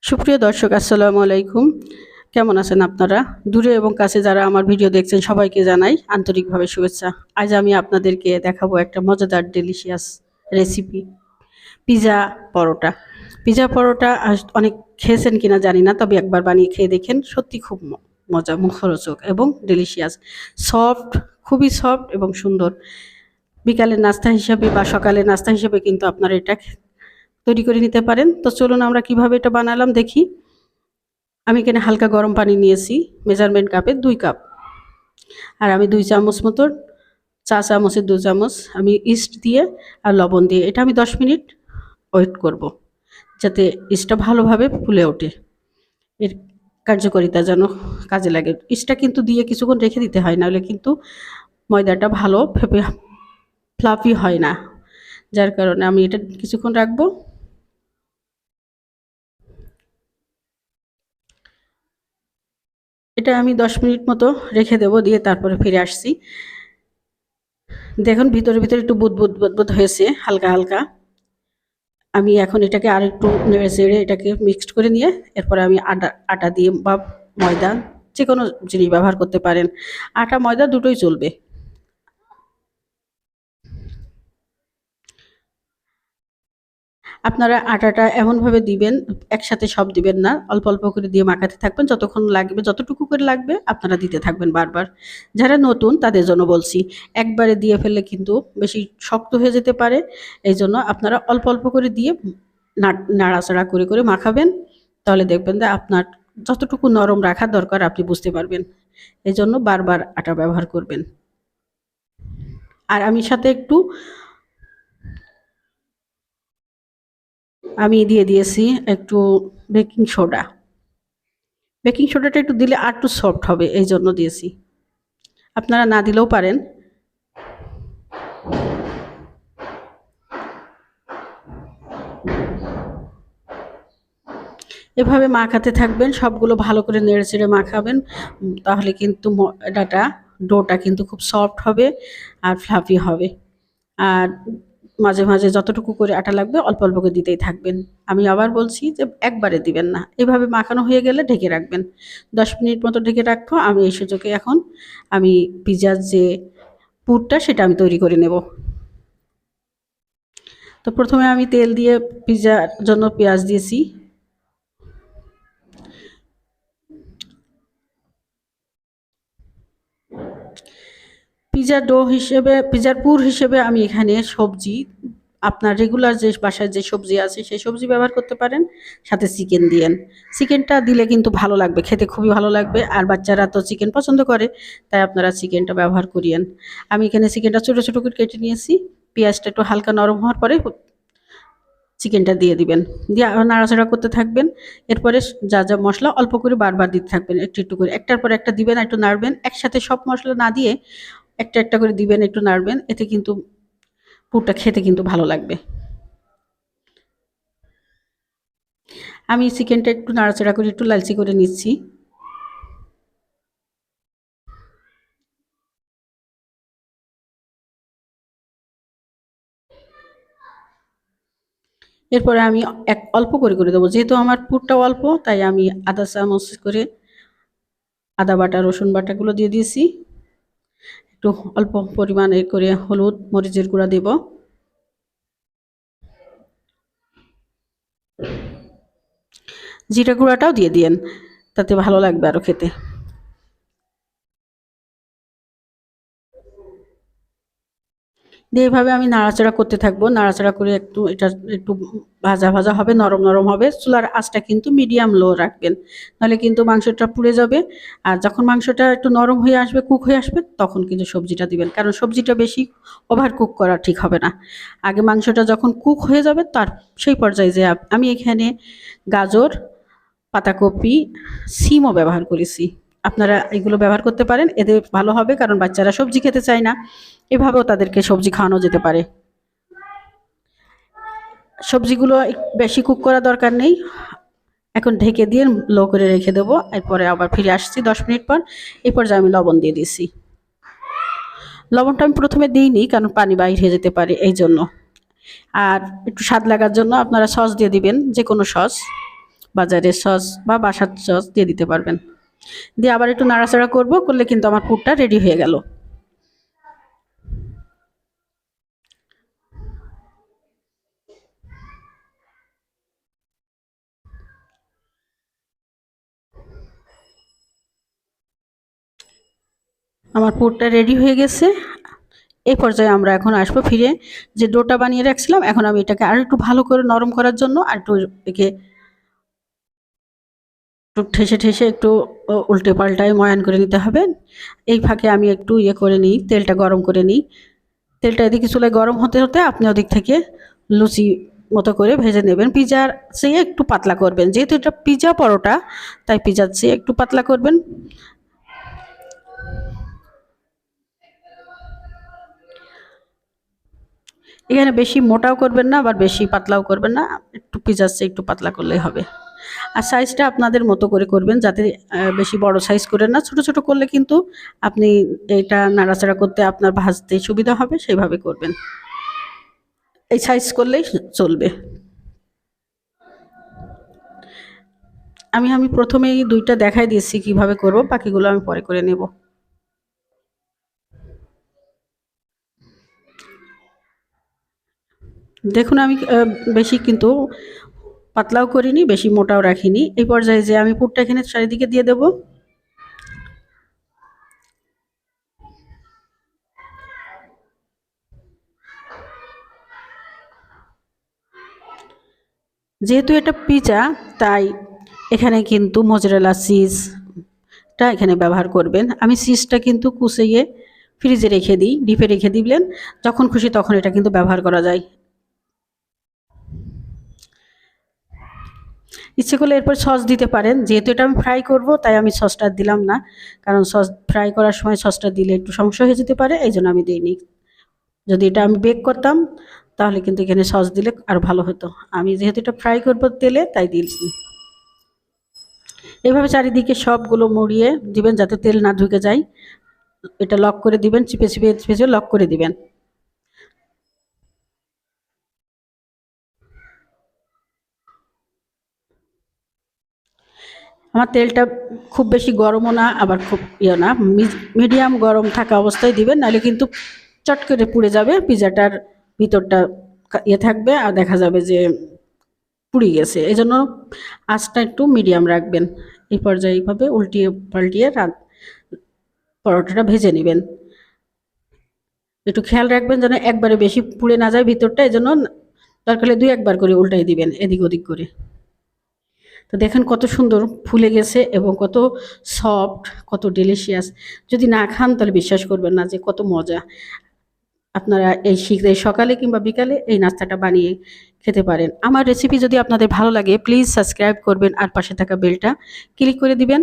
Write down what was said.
সুপ্রিয় দর্শক, আসসালামু আলাইকুম। কেমন আছেন আপনারা? দূরে এবং কাছে যারা আমার ভিডিও দেখছেন সবাইকে জানাই আন্তরিকভাবে শুভেচ্ছা। আজ আমি আপনাদেরকে দেখাবো একটা মজাদার ডেলিশিয়াস রেসিপি, পিজা পরোটা। পিজা পরোটা অনেক খেয়েছেন কিনা জানি না, তবে একবার বানিয়ে খেয়ে দেখেন, সত্যি খুব মজা, মুখরোচক এবং ডেলিশিয়াস। সফট, খুবই সফট এবং সুন্দর। বিকালের নাস্তা হিসাবে বা সকালের নাস্তা হিসেবে কিন্তু আপনারা এটা তৈরি করে নিতে পারেন। তো চলুন আমরা কিভাবে এটা বানালাম দেখি। আমি এখানে হালকা গরম পানি নিয়েছি, মেজারমেন্ট কাপে 2 কাপ। আর আমি 2 চামচ মতো, চা চামচের 2 চামচ আমি ইস্ট দিয়ে আর লবণ দিয়ে এটা আমি 10 মিনিট ওয়েট করব, যাতে ইস্টটা ভালোভাবে ফুলে ওঠে, এর কার্যকারিতা যেন কাজে লাগে। ইস্টটা কিন্তু দিয়ে কিছুক্ষণ রেখে দিতে হয়, নাহলে কিন্তু ময়দাটা ভালো ফ্লাফি হয় না। যার কারণে আমি এটা কিছুক্ষণ রাখবো। এটা আমি 10 মিনিট মতো রেখে দেবো, দিয়ে তারপরে ফিরে আসছি। দেখুন ভিতরে ভিতরে একটু বুদবুদ হয়েছে হালকা হালকা। আমি এখন এটাকে আর একটু নেড়ে চেড়ে এটাকে মিক্সড করে নিয়ে এরপরে আমি আটা দিয়ে বা ময়দা, যে কোনো জিনিস ব্যবহার করতে পারেন। আটা ময়দা দুটোই চলবে। আপনারা আটাটা এমনভাবে দিবেন, একসাথে সব দিবেন না, অল্প অল্প করে দিয়ে মাখাতে থাকবেন, যতক্ষণ লাগবে, যতটুকু করে লাগবে আপনারা দিতে থাকবেন বারবার। যারা নতুন তাদের জন্য বলছি, একবারে দিয়ে ফেললে কিন্তু বেশি শক্ত হয়ে যেতে পারে। এই জন্য আপনারা অল্প অল্প করে দিয়ে নাড়াচাড়া করে করে মাখাবেন। তাহলে দেখবেন যে আপনার যতটুকু নরম রাখার দরকার আপনি বুঝতে পারবেন। এই জন্য বারবার আটা ব্যবহার করবেন। আর আমি সাথে একটু আমি দিয়ে দিয়েছি একটু বেকিং সোডা। বেকিং সোডাটা একটু দিলে আর একটু সফট হবে, এই জন্য দিয়েছি। আপনারা না দিলেও পারেন। এভাবে মাখাতে থাকবেন, সবগুলো ভালো করে নেড়ে চেড়ে মাখাবেন। তাহলে কিন্তু ডোটা কিন্তু খুব সফট হবে আর ফ্লাফি হবে। আর মাঝে মাঝে যতটুকু করে আটা লাগবে অল্প অল্প করে দিতেই থাকবেন। আমি আবার বলছি যে একবারে দিবেন না। এভাবে মাখানো হয়ে গেলে ঢেকে রাখবেন, 10 মিনিট মতো ঢেকে রাখবো। আমি এই সুযোগে এখন আমি পিজার যে পুরটা সেটা আমি তৈরি করে নেব। তো প্রথমে আমি তেল দিয়ে পিজার জন্য পেঁয়াজ দিয়েছি। পিজার পুর হিসেবে আমি এখানে সবজি, আপনার রেগুলার যে বাসায় যে সবজি আছে সেই সবজি ব্যবহার করতে পারেন, সাথে চিকেন দিয়েন। চিকেনটা দিলে কিন্তু ভালো লাগবে, খেতে খুবই ভালো লাগবে। আর বাচ্চারা তো চিকেন পছন্দ করে, তাই আপনারা চিকেনটা ব্যবহার করিয়েন। আমি এখানে চিকেনটা ছোটো ছোটো করে কেটে নিয়েছি। পেঁয়াজটা একটু হালকা নরম হওয়ার পরে চিকেনটা দিয়ে দিবেন, দিয়ে নাড়াচাড়া করতে থাকবেন। এরপরে যা যা মশলা অল্প করে বারবার দিতে থাকবেন, একটু একটু করে, একটার পর একটা দিবেন, একটু নাড়বেন। একসাথে সব মশলা না দিয়ে একটা একটা করে দিবেন, একটু নাড়বেন। এতে কিন্তু পুরটা খেতে কিন্তু ভালো লাগবে। আমি চিকেনটা একটু নাড়াচাড়া করে একটু লালচে করে নিচ্ছি। এরপরে আমি অল্প করে করে দেবো, যেহেতু আমার পুরটা অল্প, তাই আমি আধা চামচ করে আদা বাটা রসুন বাটাগুলো দিয়ে দিয়েছি। একটু অল্প পরিমাণে করে হলুদ মরিচের গুঁড়া দেব। জিরা গুঁড়াটাও দিয়ে দিয়েন, তাতে ভালো লাগবে আরও খেতে। দিয়ে এভাবে আমি নাড়াচাড়া করতে থাকবো, নাড়াচাড়া করে এটা একটু ভাজা ভাজা হবে, নরম নরম হবে। চুলার আঁচটা কিন্তু মিডিয়াম লো রাখবেন, নাহলে কিন্তু মাংসটা পুড়ে যাবে। আর যখন মাংসটা একটু নরম হয়ে আসবে, কুক হয়ে আসবে, তখন কিন্তু সবজিটা দিবেন, কারণ সবজিটা বেশি ওভার কুক করা ঠিক হবে না। আগে মাংসটা যখন কুক হয়ে যাবে তার সেই পর্যায়ে যে আমি এখানে গাজর, পাতাকপি, সিমও ব্যবহার করেছি। আপনারা এগুলো ব্যবহার করতে পারেন, এতে ভালো হবে, কারণ বাচ্চারা সবজি খেতে চায় না। এভাবেও তাদেরকে সবজি খাওয়ানো যেতে পারে। সবজিগুলো বেশি কুক করা দরকার নেই। এখন ঢেকে দিয়ে লো করে রেখে দেবো। এরপরে আবার ফিরে আসছি 10 মিনিট পর। এই পর্যায়ে আমি লবণ দিয়ে দিয়েছি। লবণটা আমি প্রথমে দিইনি, কারণ পানি বাইর হয়ে যেতে পারে, এই জন্য। আর একটু স্বাদ লাগার জন্য আপনারা সস দিয়ে দিবেন, যে কোনো সস, বাজারের সস বা বাসার সস দিয়ে দিতে পারবেন। দিয়ে আবার একটু নাড়াচাড়া করব, করলে কিন্তু আমার পুরটা রেডি হয়ে গেল। আমার পুরটা রেডি হয়ে গেছে। এই পর্যায়ে আমরা এখন আসবো ফিরে, যে ডোটা বানিয়ে রাখছিলাম, এখন আমি এটাকে আর একটু ভালো করে নরম করার জন্য আর একটু একে একটু ঠেসে ঠেসে একটু উল্টে পাল্টায় ময়ান করে নিতে হবে। এই ফাঁকে আমি একটু ইয়ে করে নিই, তেলটা গরম করে নিই। তেলটা এদিকে চুলায় গরম হতে হতে আপনি ওদিক থেকে লুচি মতো করে ভেজে নেবেন। পিজার চেয়ে একটু পাতলা করবেন, যেহেতু এটা পিজা পরোটা, তাই পিজার চেয়ে একটু পাতলা করবেন। এখানে বেশি মোটাও করবেন না, আবার বেশি পাতলাও করবেন না, একটু পিজার চেয়ে একটু পাতলা করলেই হবে। আর সাইজটা আপনাদের মতো করে করবেন, যাতে বেশি বড় সাইজ করে না, ছোট ছোট করলে কিন্তু আপনি এটা নাড়াচাড়া করতে আপনার ভাজতে সুবিধা হবে, সেইভাবে করবেন। এই সাইজ করলেই চলবে। আমি প্রথমেই দুইটা দেখাই দিয়েছি কিভাবে করব, বাকিগুলো আমি পরে করে নেব। দেখুন আমি বেশি কিন্তু পাতলাও করিনি, বেশি মোটাও রাখিনি। এই পর্যায়ে যে আমি পুরটা এখানে চারিদিকে দিয়ে দেব। যেহেতু এটা পিজা, তাই এখানে কিন্তু মোজারেলা চিজটা এখানে ব্যবহার করবেন। আমি চিজটা কিন্তু কুচিয়ে ফ্রিজে রেখে দিই, ডিপে রেখে দিলেন যখন খুশি তখন এটা কিন্তু ব্যবহার করা যায়। ইচ্ছে করলে এরপর সস দিতে পারেন, যেহেতু এটা আমি ফ্রাই করব তাই আমি সসটা দিলাম না, কারণ সস ফ্রাই করার সময় সসটা দিলে একটু সমস্যা হয়ে যেতে পারে, এই জন্য আমি দিইনি। যদি এটা আমি বেক করতাম তাহলে কিন্তু এখানে সস দিলে আরও ভালো হতো। আমি যেহেতু এটা ফ্রাই করবো তেলে, তাই দিয়েছি। এভাবে চারিদিকে সবগুলো মুড়িয়ে দিবেন যাতে তেল না ঢুকে যায়। এটা লক করে দিবেন, চিপে চিপে চিপে লক করে দিবেন। আমার তেলটা খুব বেশি গরমও না, আবার খুব ইয়ে না, মিডিয়াম গরম থাকা অবস্থায় দিবেন, নাহলে কিন্তু চট করে পুড়ে যাবে, পিজাটার ভিতরটা ইয়ে থাকবে আর দেখা যাবে যে পুড়ে গেছে। এই জন্য আঁচটা একটু মিডিয়াম রাখবেন। এই পর্যায়ে এইভাবে উল্টিয়ে পাল্টিয়ে পরোটাটা ভেজে নেবেন। একটু খেয়াল রাখবেন যেন একবারে বেশি পুড়ে না যায় ভিতরটা, এই জন্য দরকার হলে ২-১ বার করে উল্টাই দিবেন এদিক ওদিক করে। তো দেখেন কত সুন্দর ফুলে গেছে এবং কত সফট, কত ডেলিশিয়াস। যদি না খান তাহলে বিশ্বাস করবেন না যে কত মজা। আপনারা এই শীতের সকালে কিংবা বিকালে এই নাস্তাটা বানিয়ে খেতে পারেন। আমার রেসিপি যদি আপনাদের ভালো লাগে প্লিজ সাবস্ক্রাইব করবেন আর পাশে থাকা বেলটা ক্লিক করে দিবেন।